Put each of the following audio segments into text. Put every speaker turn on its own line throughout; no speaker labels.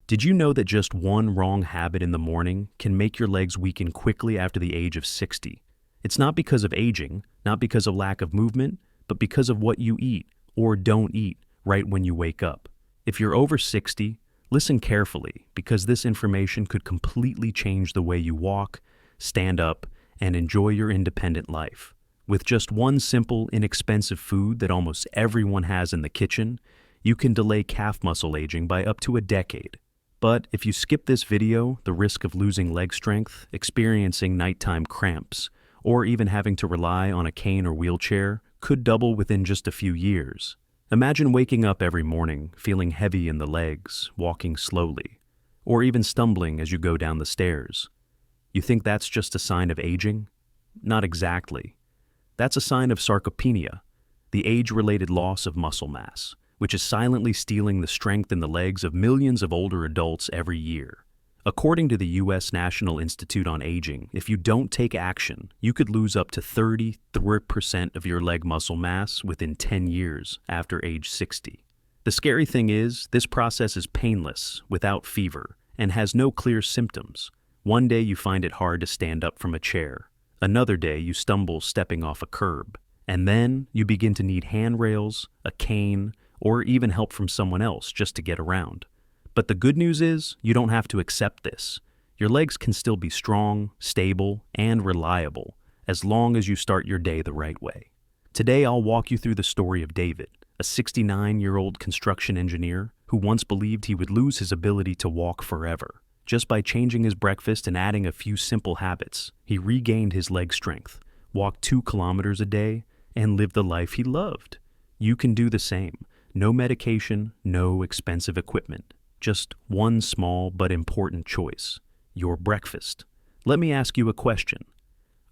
Did you know that just one wrong habit in the morning can make your legs weaken quickly after the age of 60? It's not because of aging, not because of lack of movement, but because of what you eat or don't eat right when you wake up. If you're over 60, listen carefully because this information could completely change the way you walk, stand up, and enjoy your independent life. With just one simple, inexpensive food that almost everyone has in the kitchen, you can delay calf muscle aging by up to a decade. But if you skip this video, the risk of losing leg strength, experiencing nighttime cramps, or even having to rely on a cane or wheelchair could double within just a few years. Imagine waking up every morning feeling heavy in the legs, walking slowly, or even stumbling as you go down the stairs. You think that's just a sign of aging? Not exactly. That's a sign of sarcopenia, the age-related loss of muscle mass, which is silently stealing the strength in the legs of millions of older adults every year. According to the U.S. National Institute on Aging, if you don't take action, you could lose up to 33% of your leg muscle mass within 10 years after age 60. The scary thing is, this process is painless, without fever, and has no clear symptoms. One day you find it hard to stand up from a chair. Another day you stumble stepping off a curb. And then you begin to need handrails, a cane, or even help from someone else just to get around. But the good news is, you don't have to accept this. Your legs can still be strong, stable, and reliable, as long as you start your day the right way. Today I'll walk you through the story of David, a 69-year-old construction engineer who once believed he would lose his ability to walk forever. Just by changing his breakfast and adding a few simple habits, he regained his leg strength, walked 2 kilometers a day, and lived the life he loved. You can do the same. No medication, no expensive equipment. Just one small but important choice: your breakfast. Let me ask you a question.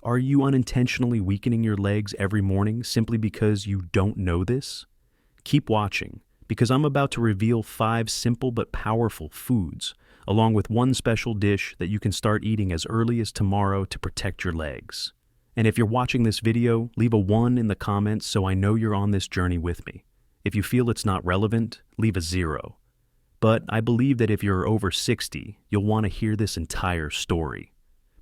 Are you unintentionally weakening your legs every morning simply because you don't know this? Keep watching, because I'm about to reveal 5 simple but powerful foods, along with one special dish that you can start eating as early as tomorrow to protect your legs. And if you're watching this video, leave a 1 in the comments so I know you're on this journey with me. If you feel it's not relevant, leave a 0. But I believe that if you're over 60, you'll want to hear this entire story.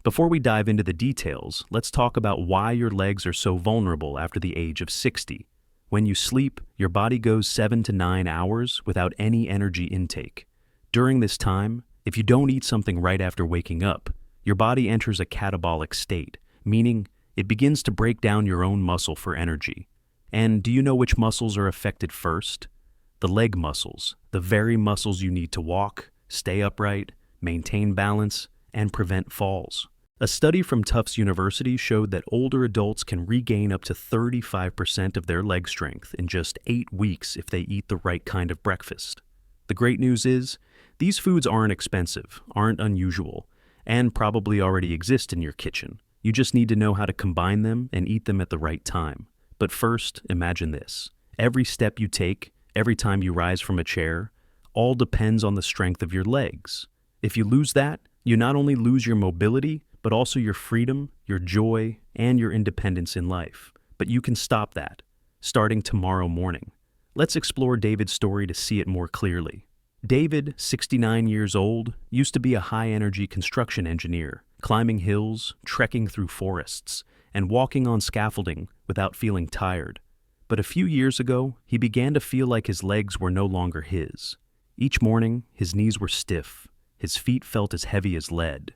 Before we dive into the details, let's talk about why your legs are so vulnerable after the age of 60. When you sleep, your body goes 7 to 9 hours without any energy intake. During this time, if you don't eat something right after waking up, your body enters a catabolic state, meaning it begins to break down your own muscle for energy. And do you know which muscles are affected first? The leg muscles, the very muscles you need to walk, stay upright, maintain balance, and prevent falls. A study from Tufts University showed that older adults can regain up to 35% of their leg strength in just 8 weeks if they eat the right kind of breakfast. The great news is, these foods aren't expensive, aren't unusual, and probably already exist in your kitchen. You just need to know how to combine them and eat them at the right time. But first, imagine this. Every step you take, every time you rise from a chair, all depends on the strength of your legs. If you lose that, you not only lose your mobility, but also your freedom, your joy, and your independence in life. But you can stop that, starting tomorrow morning. Let's explore David's story to see it more clearly. David, 69 years old, used to be a high-energy construction engineer, climbing hills, trekking through forests, and walking on scaffolding without feeling tired. But a few years ago, he began to feel like his legs were no longer his. Each morning, his knees were stiff, his feet felt as heavy as lead,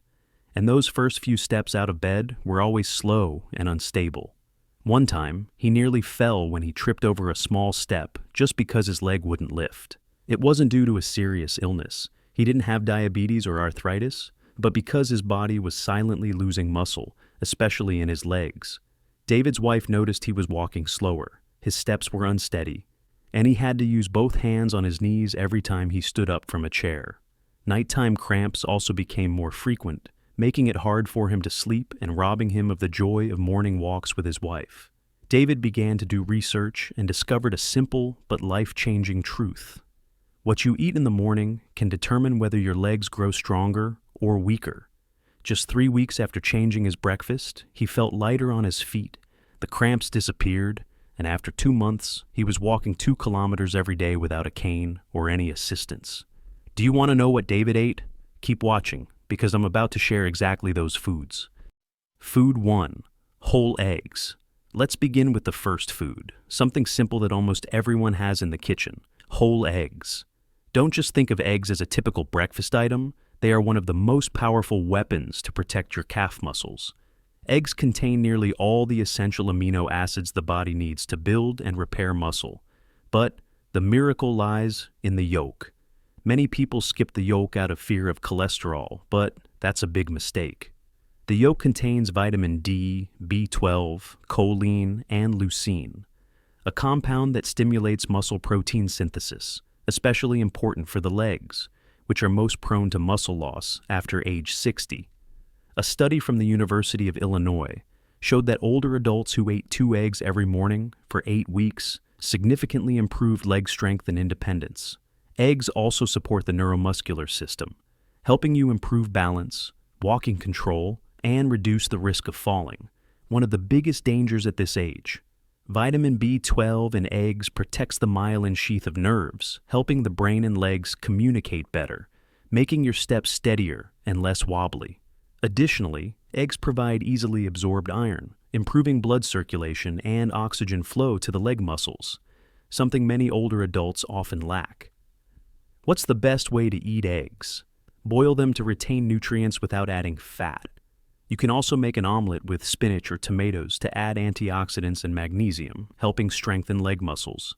and those first few steps out of bed were always slow and unstable. One time, he nearly fell when he tripped over a small step just because his leg wouldn't lift. It wasn't due to a serious illness. He didn't have diabetes or arthritis, but because his body was silently losing muscle, especially in his legs. David's wife noticed he was walking slower, his steps were unsteady, and he had to use both hands on his knees every time he stood up from a chair. Nighttime cramps also became more frequent, making it hard for him to sleep and robbing him of the joy of morning walks with his wife. David began to do research and discovered a simple but life-changing truth. What you eat in the morning can determine whether your legs grow stronger or weaker. Just 3 weeks after changing his breakfast, he felt lighter on his feet, the cramps disappeared, and after 2 months, he was walking 2 kilometers every day without a cane or any assistance. Do you want to know what David ate? Keep watching, because I'm about to share exactly those foods. Food 1. Whole eggs. Let's begin with the first food, something simple that almost everyone has in the kitchen: whole eggs. Don't just think of eggs as a typical breakfast item, they are one of the most powerful weapons to protect your calf muscles. Eggs contain nearly all the essential amino acids the body needs to build and repair muscle. But the miracle lies in the yolk. Many people skip the yolk out of fear of cholesterol, but that's a big mistake. The yolk contains vitamin D, B12, choline, and leucine, a compound that stimulates muscle protein synthesis, especially important for the legs, which are most prone to muscle loss after age 60. A study from the University of Illinois showed that older adults who ate 2 eggs every morning for 8 weeks significantly improved leg strength and independence. Eggs also support the neuromuscular system, helping you improve balance, walking control, and reduce the risk of falling, one of the biggest dangers at this age. Vitamin B12 in eggs protects the myelin sheath of nerves, helping the brain and legs communicate better, making your steps steadier and less wobbly. Additionally, eggs provide easily absorbed iron, improving blood circulation and oxygen flow to the leg muscles, something many older adults often lack. What's the best way to eat eggs? Boil them to retain nutrients without adding fat. You can also make an omelet with spinach or tomatoes to add antioxidants and magnesium, helping strengthen leg muscles.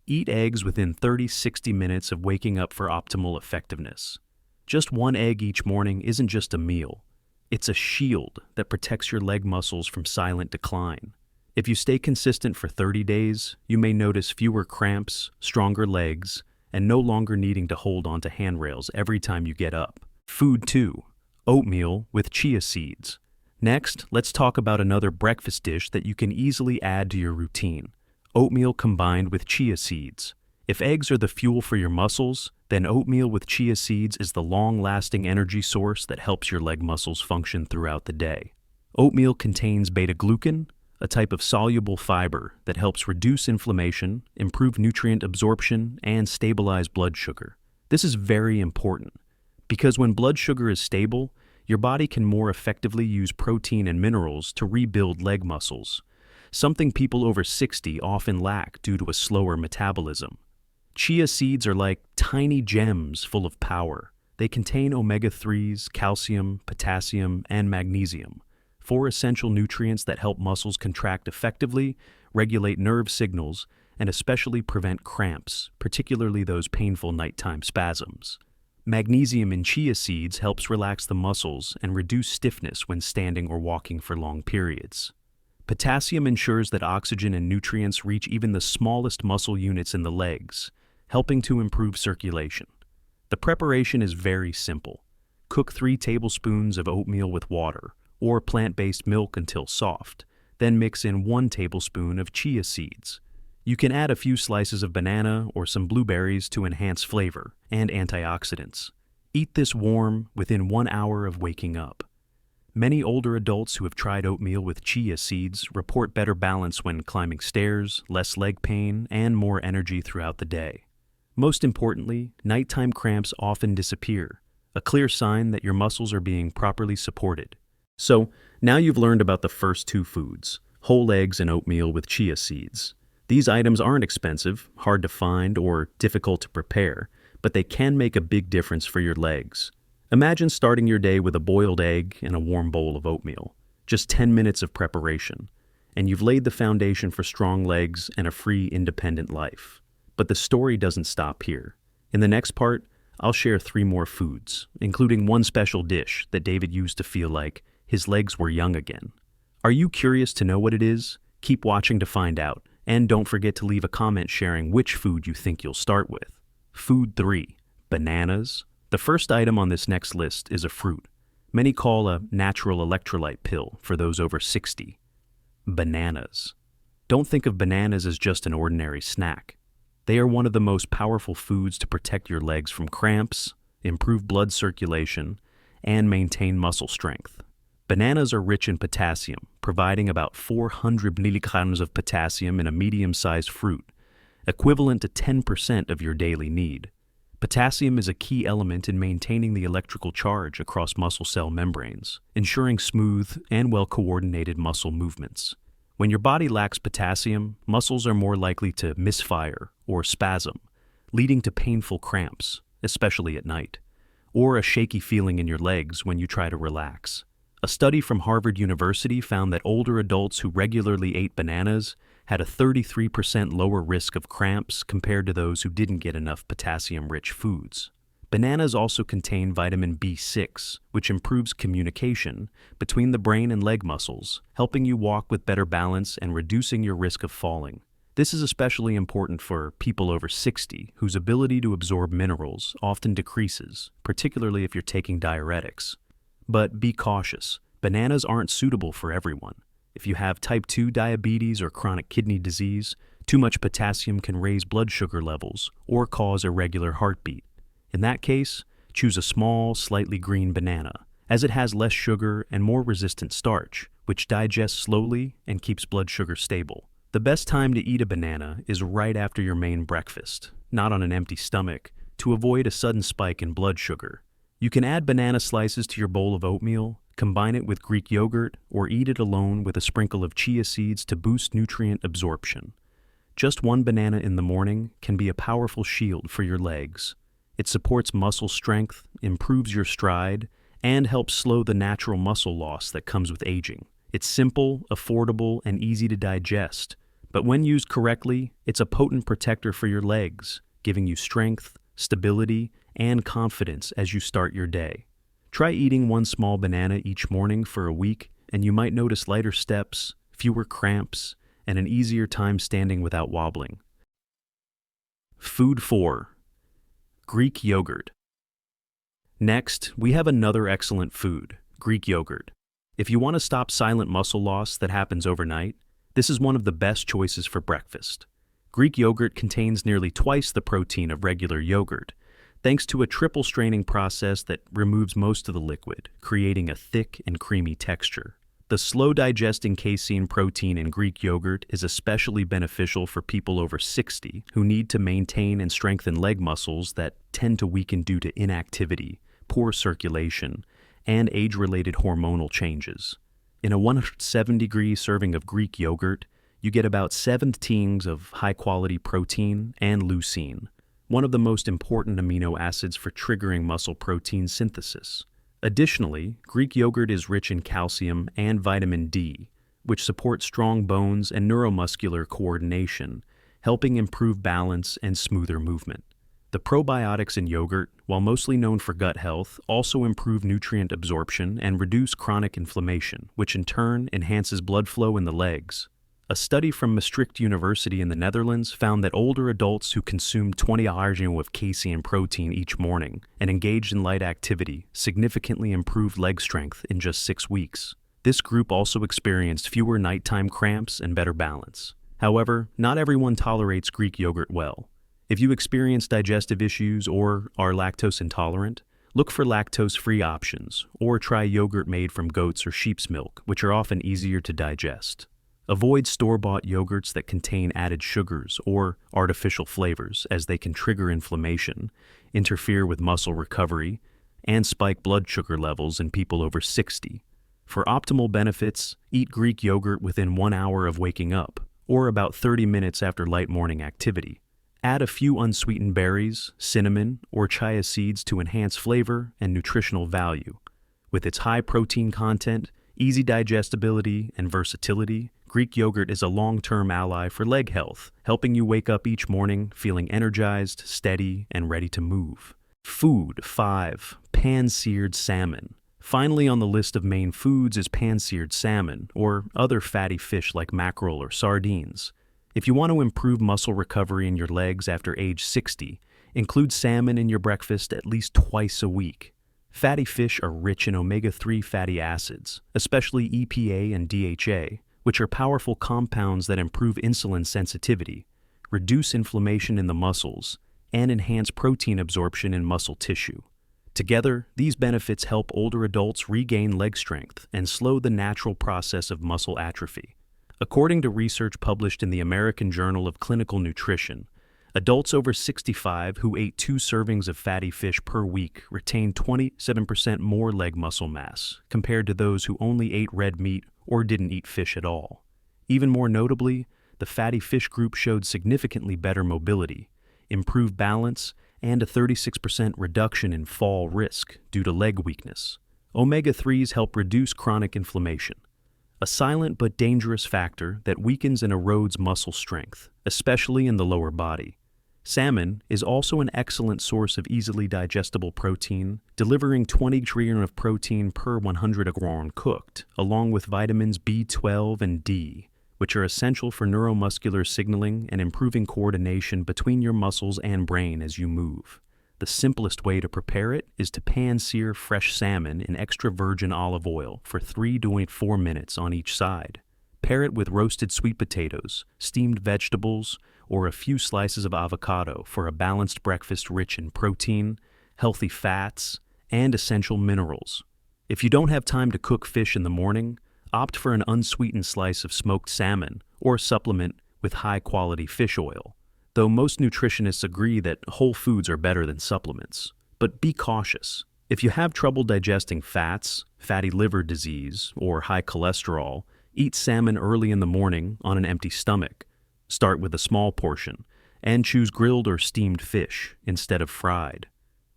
Eat eggs within 30-60 minutes of waking up for optimal effectiveness. Just 1 egg each morning isn't just a meal. It's a shield that protects your leg muscles from silent decline. If you stay consistent for 30 days, you may notice fewer cramps, stronger legs, and no longer needing to hold onto handrails every time you get up. Food 2. Oatmeal with chia seeds. Next, let's talk about another breakfast dish that you can easily add to your routine: oatmeal combined with chia seeds. If eggs are the fuel for your muscles, then oatmeal with chia seeds is the long-lasting energy source that helps your leg muscles function throughout the day. Oatmeal contains beta-glucan, a type of soluble fiber that helps reduce inflammation, improve nutrient absorption, and stabilize blood sugar. This is very important, because when blood sugar is stable, your body can more effectively use protein and minerals to rebuild leg muscles, something people over 60 often lack due to a slower metabolism. Chia seeds are like tiny gems full of power. They contain omega-3s, calcium, potassium, and magnesium, 4 essential nutrients that help muscles contract effectively, regulate nerve signals, and especially prevent cramps, particularly those painful nighttime spasms. Magnesium in chia seeds helps relax the muscles and reduce stiffness when standing or walking for long periods. Potassium ensures that oxygen and nutrients reach even the smallest muscle units in the legs, helping to improve circulation. The preparation is very simple. Cook 3 tablespoons of oatmeal with water or plant-based milk until soft, then mix in 1 tablespoon of chia seeds. You can add a few slices of banana or some blueberries to enhance flavor and antioxidants. Eat this warm within 1 hour of waking up. Many older adults who have tried oatmeal with chia seeds report better balance when climbing stairs, less leg pain, and more energy throughout the day. Most importantly, nighttime cramps often disappear, a clear sign that your muscles are being properly supported. So, now you've learned about the first 2 foods, whole eggs and oatmeal with chia seeds. These items aren't expensive, hard to find, or difficult to prepare, but they can make a big difference for your legs. Imagine starting your day with a boiled egg and a warm bowl of oatmeal. Just 10 minutes of preparation, and you've laid the foundation for strong legs and a free, independent life. But the story doesn't stop here. In the next part, I'll share 3 more foods, including one special dish that David used to feel like his legs were young again. Are you curious to know what it is? Keep watching to find out, and don't forget to leave a comment sharing which food you think you'll start with. Food 3. Bananas. The first item on this next list is a fruit. Many call a natural electrolyte pill for those over 60. Bananas. Don't think of bananas as just an ordinary snack. They are one of the most powerful foods to protect your legs from cramps, improve blood circulation, and maintain muscle strength. Bananas are rich in potassium, providing about 400 milligrams of potassium in a medium-sized fruit, equivalent to 10% of your daily need. Potassium is a key element in maintaining the electrical charge across muscle cell membranes, ensuring smooth and well-coordinated muscle movements. When your body lacks potassium, muscles are more likely to misfire or spasm, leading to painful cramps, especially at night, or a shaky feeling in your legs when you try to relax. A study from Harvard University found that older adults who regularly ate bananas had a 33% lower risk of cramps compared to those who didn't get enough potassium-rich foods. Bananas also contain vitamin B6, which improves communication between the brain and leg muscles, helping you walk with better balance and reducing your risk of falling. This is especially important for people over 60, whose ability to absorb minerals often decreases, particularly if you're taking diuretics. But be cautious. Bananas aren't suitable for everyone. If you have type 2 diabetes or chronic kidney disease, too much potassium can raise blood sugar levels or cause irregular heartbeat. In that case, choose a small, slightly green banana, as it has less sugar and more resistant starch, which digests slowly and keeps blood sugar stable. The best time to eat a banana is right after your main breakfast, not on an empty stomach, to avoid a sudden spike in blood sugar. You can add banana slices to your bowl of oatmeal, combine it with Greek yogurt, or eat it alone with a sprinkle of chia seeds to boost nutrient absorption. Just one banana in the morning can be a powerful shield for your legs. It supports muscle strength, improves your stride, and helps slow the natural muscle loss that comes with aging. It's simple, affordable, and easy to digest, but when used correctly, it's a potent protector for your legs, giving you strength, stability, and confidence as you start your day. Try eating one small banana each morning for a week, and you might notice lighter steps, fewer cramps, and an easier time standing without wobbling. Food 4. Greek yogurt. Next, we have another excellent food, Greek yogurt. If you want to stop silent muscle loss that happens overnight, this is one of the best choices for breakfast. Greek yogurt contains nearly twice the protein of regular yogurt, thanks to a triple straining process that removes most of the liquid, creating a thick and creamy texture. The slow-digesting casein protein in Greek yogurt is especially beneficial for people over 60 who need to maintain and strengthen leg muscles that tend to weaken due to inactivity, poor circulation, and age-related hormonal changes. In a 170-degree serving of Greek yogurt, you get about 7 teams of high-quality protein and leucine, one of the most important amino acids for triggering muscle protein synthesis. Additionally, Greek yogurt is rich in calcium and vitamin D, which support strong bones and neuromuscular coordination, helping improve balance and smoother movement. The probiotics in yogurt, while mostly known for gut health, also improve nutrient absorption and reduce chronic inflammation, which in turn enhances blood flow in the legs. A study from Maastricht University in the Netherlands found that older adults who consumed 20 grams of casein protein each morning and engaged in light activity significantly improved leg strength in just 6 weeks. This group also experienced fewer nighttime cramps and better balance. However, not everyone tolerates Greek yogurt well. If you experience digestive issues or are lactose intolerant, look for lactose-free options or try yogurt made from goat's or sheep's milk, which are often easier to digest. Avoid store-bought yogurts that contain added sugars or artificial flavors, as they can trigger inflammation, interfere with muscle recovery, and spike blood sugar levels in people over 60. For optimal benefits, eat Greek yogurt within 1 hour of waking up, or about 30 minutes after light morning activity. Add a few unsweetened berries, cinnamon, or chia seeds to enhance flavor and nutritional value. With its high protein content, easy digestibility, and versatility, Greek yogurt is a long-term ally for leg health, helping you wake up each morning feeling energized, steady, and ready to move. Food 5. Pan-seared salmon. Finally on the list of main foods is pan-seared salmon, or other fatty fish like mackerel or sardines. If you want to improve muscle recovery in your legs after age 60, include salmon in your breakfast at least twice a week. Fatty fish are rich in omega-3 fatty acids, especially EPA and DHA, which are powerful compounds that improve insulin sensitivity, reduce inflammation in the muscles, and enhance protein absorption in muscle tissue. Together, these benefits help older adults regain leg strength and slow the natural process of muscle atrophy. According to research published in the American Journal of Clinical Nutrition, Adults over 65 who ate 2 servings of fatty fish per week retained 27% more leg muscle mass compared to those who only ate red meat or didn't eat fish at all. Even more notably, the fatty fish group showed significantly better mobility, improved balance, and a 36% reduction in fall risk due to leg weakness. Omega-3s help reduce chronic inflammation, a silent but dangerous factor that weakens and erodes muscle strength, especially in the lower body. Salmon is also an excellent source of easily digestible protein, delivering 20 grams of protein per 100 grams cooked, along with vitamins B12 and D, which are essential for neuromuscular signaling and improving coordination between your muscles and brain as you move. The simplest way to prepare it is to pan-sear fresh salmon in extra virgin olive oil for 3 to 4 minutes on each side. Pair it with roasted sweet potatoes, steamed vegetables, or a few slices of avocado for a balanced breakfast rich in protein, healthy fats, and essential minerals. If you don't have time to cook fish in the morning, opt for an unsweetened slice of smoked salmon or supplement with high-quality fish oil, though most nutritionists agree that whole foods are better than supplements. But be cautious. If you have trouble digesting fats, fatty liver disease, or high cholesterol, eat salmon early in the morning on an empty stomach. Start with a small portion, and choose grilled or steamed fish instead of fried.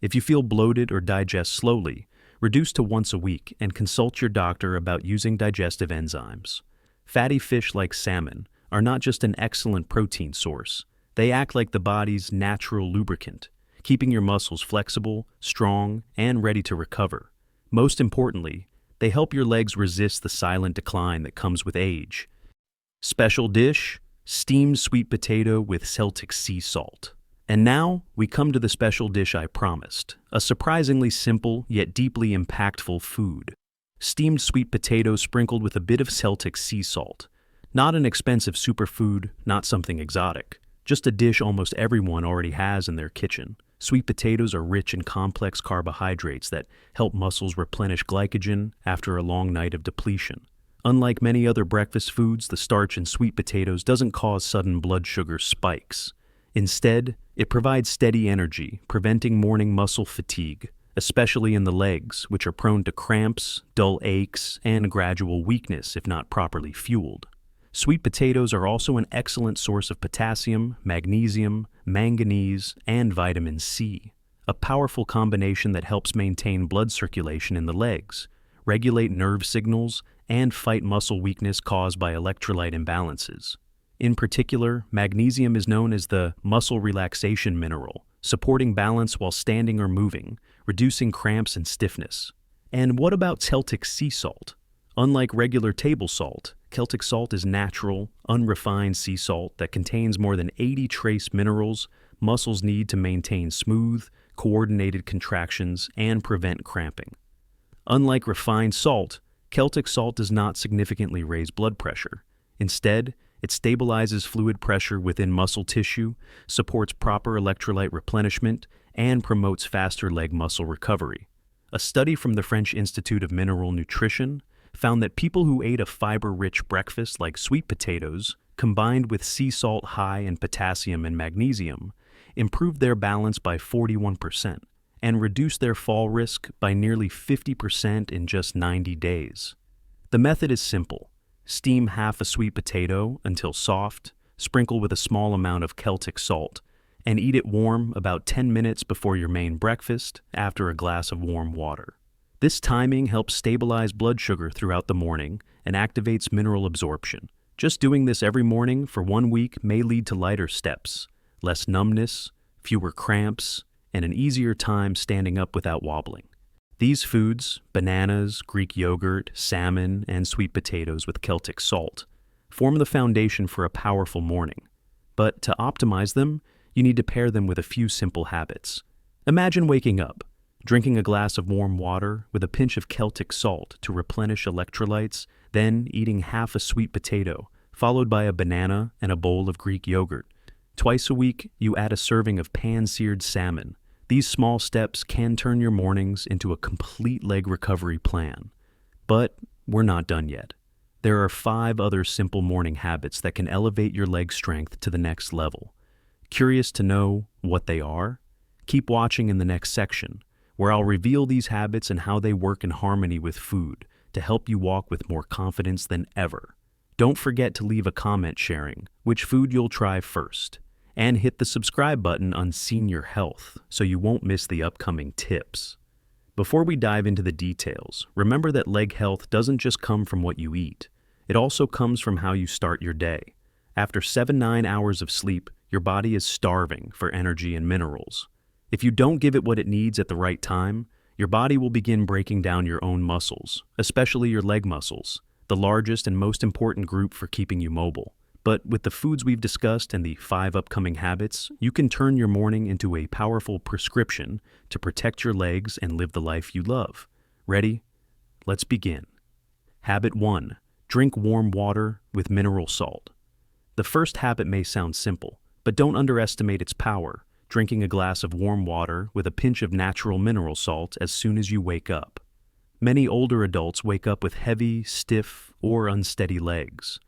If you feel bloated or digest slowly, reduce to once a week and consult your doctor about using digestive enzymes. Fatty fish like salmon are not just an excellent protein source, they act like the body's natural lubricant, keeping your muscles flexible, strong, and ready to recover. Most importantly, they help your legs resist the silent decline that comes with age. Special dish: steamed sweet potato with Celtic sea salt. And now, we come to the special dish I promised, a surprisingly simple yet deeply impactful food. Steamed sweet potatoes sprinkled with a bit of Celtic sea salt. Not an expensive superfood, not something exotic. Just a dish almost everyone already has in their kitchen. Sweet potatoes are rich in complex carbohydrates that help muscles replenish glycogen after a long night of depletion. Unlike many other breakfast foods, the starch in sweet potatoes doesn't cause sudden blood sugar spikes. Instead, it provides steady energy, preventing morning muscle fatigue, especially in the legs, which are prone to cramps, dull aches, and gradual weakness if not properly fueled. Sweet potatoes are also an excellent source of potassium, magnesium, manganese, and vitamin C, a powerful combination that helps maintain blood circulation in the legs, regulate nerve signals, and fight muscle weakness caused by electrolyte imbalances. In particular, magnesium is known as the muscle relaxation mineral, supporting balance while standing or moving, reducing cramps and stiffness. And what about Celtic sea salt? Unlike regular table salt, Celtic salt is natural, unrefined sea salt that contains more than 80 trace minerals muscles need to maintain smooth, coordinated contractions and prevent cramping. Unlike refined salt, Celtic salt does not significantly raise blood pressure. Instead, it stabilizes fluid pressure within muscle tissue, supports proper electrolyte replenishment, and promotes faster leg muscle recovery. A study from the French Institute of Mineral Nutrition found that people who ate a fiber-rich breakfast like sweet potatoes, combined with sea salt high in potassium and magnesium, improved their balance by 41% and reduced their fall risk by nearly 50% in just 90 days. The method is simple. Steam half a sweet potato until soft, sprinkle with a small amount of Celtic salt, and eat it warm about 10 minutes before your main breakfast after a glass of warm water. This timing helps stabilize blood sugar throughout the morning and activates mineral absorption. Just doing this every morning for 1 week may lead to lighter steps, less numbness, fewer cramps, and an easier time standing up without wobbling. These foods, bananas, Greek yogurt, salmon, and sweet potatoes with Celtic salt, form the foundation for a powerful morning. But to optimize them, you need to pair them with a few simple habits. Imagine waking up, drinking a glass of warm water with a pinch of Celtic salt to replenish electrolytes, then eating half a sweet potato, followed by a banana and a bowl of Greek yogurt. Twice a week, you add a serving of pan-seared salmon. These small steps can turn your mornings into a complete leg recovery plan. But we're not done yet. There are 5 other simple morning habits that can elevate your leg strength to the next level. Curious to know what they are? Keep watching in the next section, where I'll reveal these habits and how they work in harmony with food to help you walk with more confidence than ever. Don't forget to leave a comment sharing which food you'll try first, and hit the subscribe button on Senior Health so you won't miss the upcoming tips. Before we dive into the details, remember that leg health doesn't just come from what you eat. It also comes from how you start your day. After 7-9 hours of sleep, your body is starving for energy and minerals. If you don't give it what it needs at the right time, your body will begin breaking down your own muscles, especially your leg muscles, the largest and most important group for keeping you mobile. But with the foods we've discussed and the 5 upcoming habits, you can turn your morning into a powerful prescription to protect your legs and live the life you love. Ready? Let's begin. Habit 1. Drink warm water with mineral salt. The first habit may sound simple, but don't underestimate its power. Drinking a glass of warm water with a pinch of natural mineral salt as soon as you wake up. Many older adults wake up with heavy, stiff, or unsteady legs,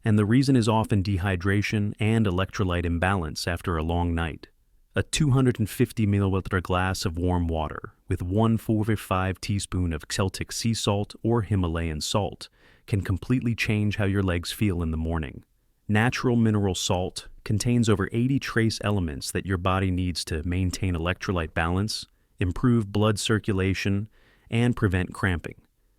and the reason is often dehydration and electrolyte imbalance after a long night. A 250 milliliter glass of warm water with 1/4 teaspoon of Celtic sea salt or Himalayan salt can completely change how your legs feel in the morning. Natural mineral salt contains over 80 trace elements that your body needs to maintain electrolyte balance, improve blood circulation, and prevent cramping.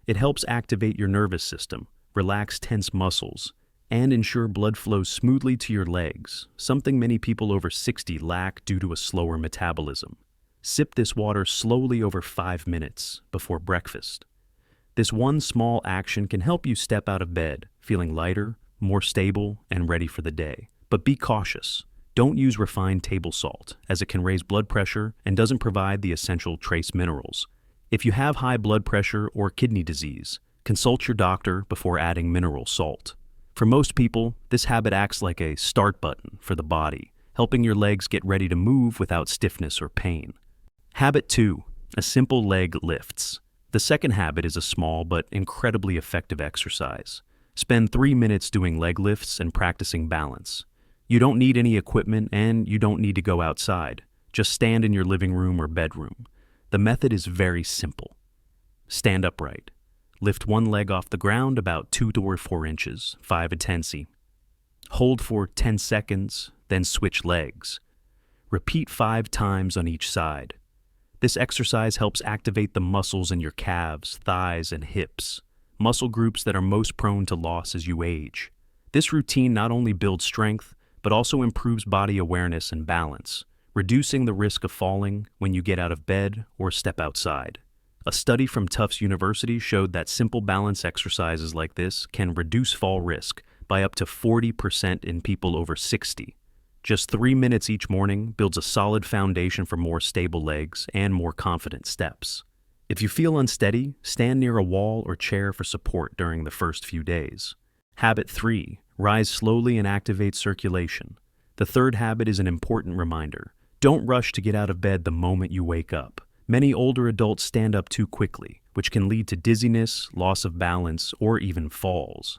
It helps activate your nervous system, relax tense muscles, and ensure blood flows smoothly to your legs, something many people over 60 lack due to a slower metabolism. Sip this water slowly over 5 minutes before breakfast. This one small action can help you step out of bed feeling lighter, more stable, and ready for the day. But be cautious. Don't use refined table salt, as it can raise blood pressure and doesn't provide the essential trace minerals. If you have high blood pressure or kidney disease, consult your doctor before adding mineral salt. For most people, this habit acts like a start button for the body, helping your legs get ready to move without stiffness or pain. Habit 2. A simple leg lifts. The second habit is a small but incredibly effective exercise. Spend 3 minutes doing leg lifts and practicing balance. You don't need any equipment and you don't need to go outside. Just stand in your living room or bedroom. The method is very simple. Stand upright. Lift one leg off the ground about 2 or 4 inches, 5 to 10 cm. Hold for 10 seconds, then switch legs. Repeat 5 times on each side. This exercise helps activate the muscles in your calves, thighs, and hips, muscle groups that are most prone to loss as you age. This routine not only builds strength, but also improves body awareness and balance, reducing the risk of falling when you get out of bed or step outside. A study from Tufts University showed that simple balance exercises like this can reduce fall risk by up to 40% in people over 60. Just 3 minutes each morning builds a solid foundation for more stable legs and more confident steps. If you feel unsteady, stand near a wall or chair for support during the first few days. Habit 3. Rise slowly and activate circulation. The third habit is an important reminder. Don't rush to get out of bed the moment you wake up. Many older adults stand up too quickly, which can lead to dizziness, loss of balance, or even falls.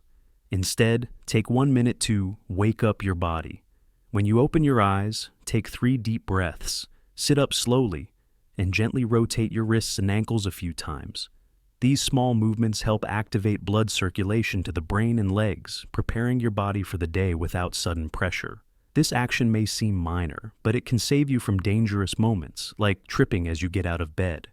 Instead, take 1 minute to wake up your body. When you open your eyes, take 3 deep breaths, sit up slowly, and gently rotate your wrists and ankles a few times. These small movements help activate blood circulation to the brain and legs, preparing your body for the day without sudden pressure. This action may seem minor, but it can save you from dangerous moments, like tripping as you get out of bed.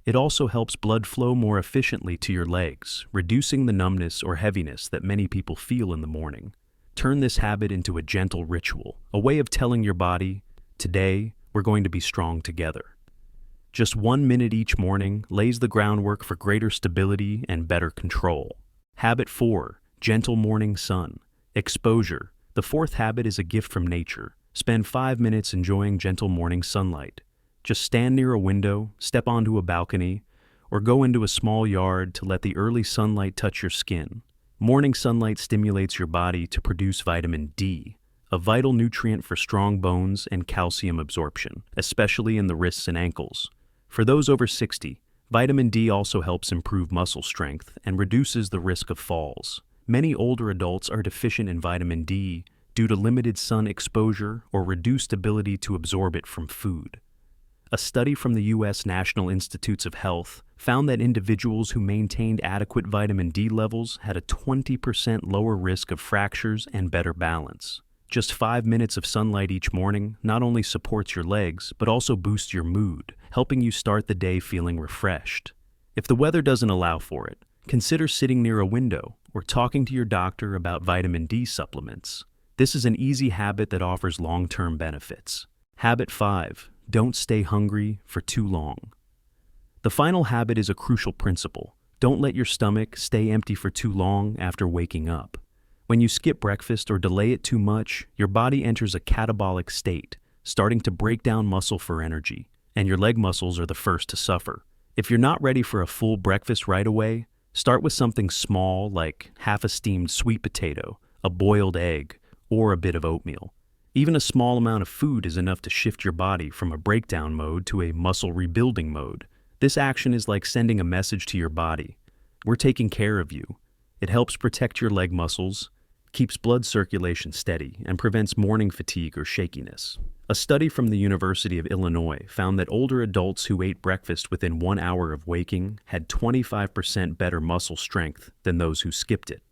It also helps blood flow more efficiently to your legs, reducing the numbness or heaviness that many people feel in the morning. Turn this habit into a gentle ritual, a way of telling your body, today, we're going to be strong together. Just 1 minute each morning lays the groundwork for greater stability and better control. Habit 4. Gentle morning sun. Exposure. The fourth habit is a gift from nature. Spend 5 minutes enjoying gentle morning sunlight. Just stand near a window, step onto a balcony, or go into a small yard to let the early sunlight touch your skin. Morning sunlight stimulates your body to produce vitamin D, a vital nutrient for strong bones and calcium absorption, especially in the wrists and ankles. For those over 60, vitamin D also helps improve muscle strength and reduces the risk of falls. Many older adults are deficient in vitamin D due to limited sun exposure or reduced ability to absorb it from food. A study from the U.S. National Institutes of Health found that individuals who maintained adequate vitamin D levels had a 20% lower risk of fractures and better balance. Just 5 minutes of sunlight each morning not only supports your legs, but also boosts your mood, helping you start the day feeling refreshed. If the weather doesn't allow for it, consider sitting near a window or talking to your doctor about vitamin D supplements. This is an easy habit that offers long-term benefits. Habit 5. Don't stay hungry for too long. The final habit is a crucial principle. Don't let your stomach stay empty for too long after waking up. When you skip breakfast or delay it too much, your body enters a catabolic state, starting to break down muscle for energy, and your leg muscles are the first to suffer. If you're not ready for a full breakfast right away, start with something small like half a steamed sweet potato, a boiled egg, or a bit of oatmeal. Even a small amount of food is enough to shift your body from a breakdown mode to a muscle rebuilding mode. This action is like sending a message to your body. We're taking care of you. It helps protect your leg muscles, keeps blood circulation steady, and prevents morning fatigue or shakiness. A study from the University of Illinois found that older adults who ate breakfast within 1 hour of waking had 25% better muscle strength than those who skipped it.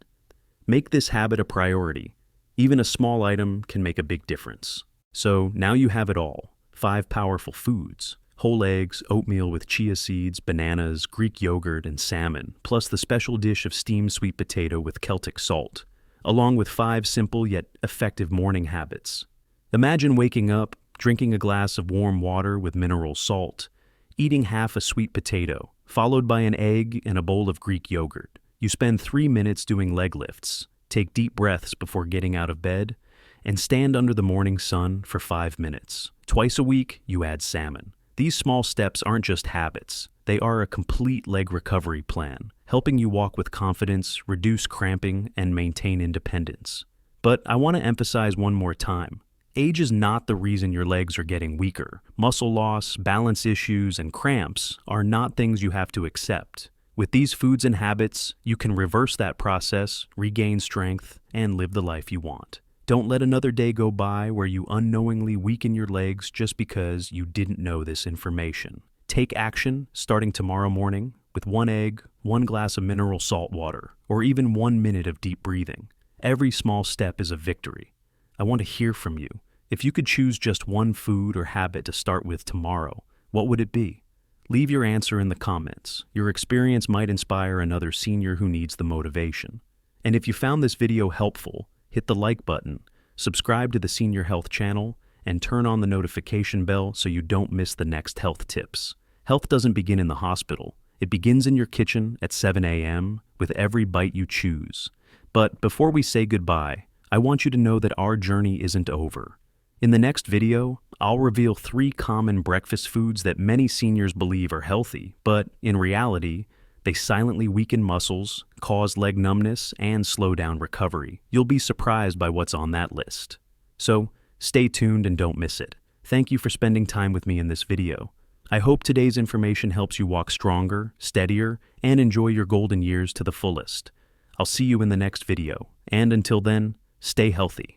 Make this habit a priority. Even a small item can make a big difference. So now you have it all. 5 powerful foods: whole eggs, oatmeal with chia seeds, bananas, Greek yogurt, and salmon, plus the special dish of steamed sweet potato with Celtic salt, along with 5 simple yet effective morning habits. Imagine waking up, drinking a glass of warm water with mineral salt, eating half a sweet potato, followed by an egg and a bowl of Greek yogurt. You spend 3 minutes doing leg lifts, take deep breaths before getting out of bed, and stand under the morning sun for 5 minutes. Twice a week, you add salmon. These small steps aren't just habits. They are a complete leg recovery plan, helping you walk with confidence, reduce cramping, and maintain independence. But I want to emphasize one more time. Age is not the reason your legs are getting weaker. Muscle loss, balance issues, and cramps are not things you have to accept. With these foods and habits, you can reverse that process, regain strength, and live the life you want. Don't let another day go by where you unknowingly weaken your legs just because you didn't know this information. Take action starting tomorrow morning with 1 egg, 1 glass of mineral salt water, or even 1 minute of deep breathing. Every small step is a victory. I want to hear from you. If you could choose just one food or habit to start with tomorrow, what would it be? Leave your answer in the comments. Your experience might inspire another senior who needs the motivation. And if you found this video helpful, hit the like button, subscribe to the Senior Health channel, and turn on the notification bell so you don't miss the next health tips. Health doesn't begin in the hospital. It begins in your kitchen at 7 a.m. with every bite you choose. But before we say goodbye, I want you to know that our journey isn't over. In the next video, I'll reveal 3 common breakfast foods that many seniors believe are healthy, but in reality, they silently weaken muscles, cause leg numbness, and slow down recovery. You'll be surprised by what's on that list. So, stay tuned and don't miss it. Thank you for spending time with me in this video. I hope today's information helps you walk stronger, steadier, and enjoy your golden years to the fullest. I'll see you in the next video, and until then, stay healthy.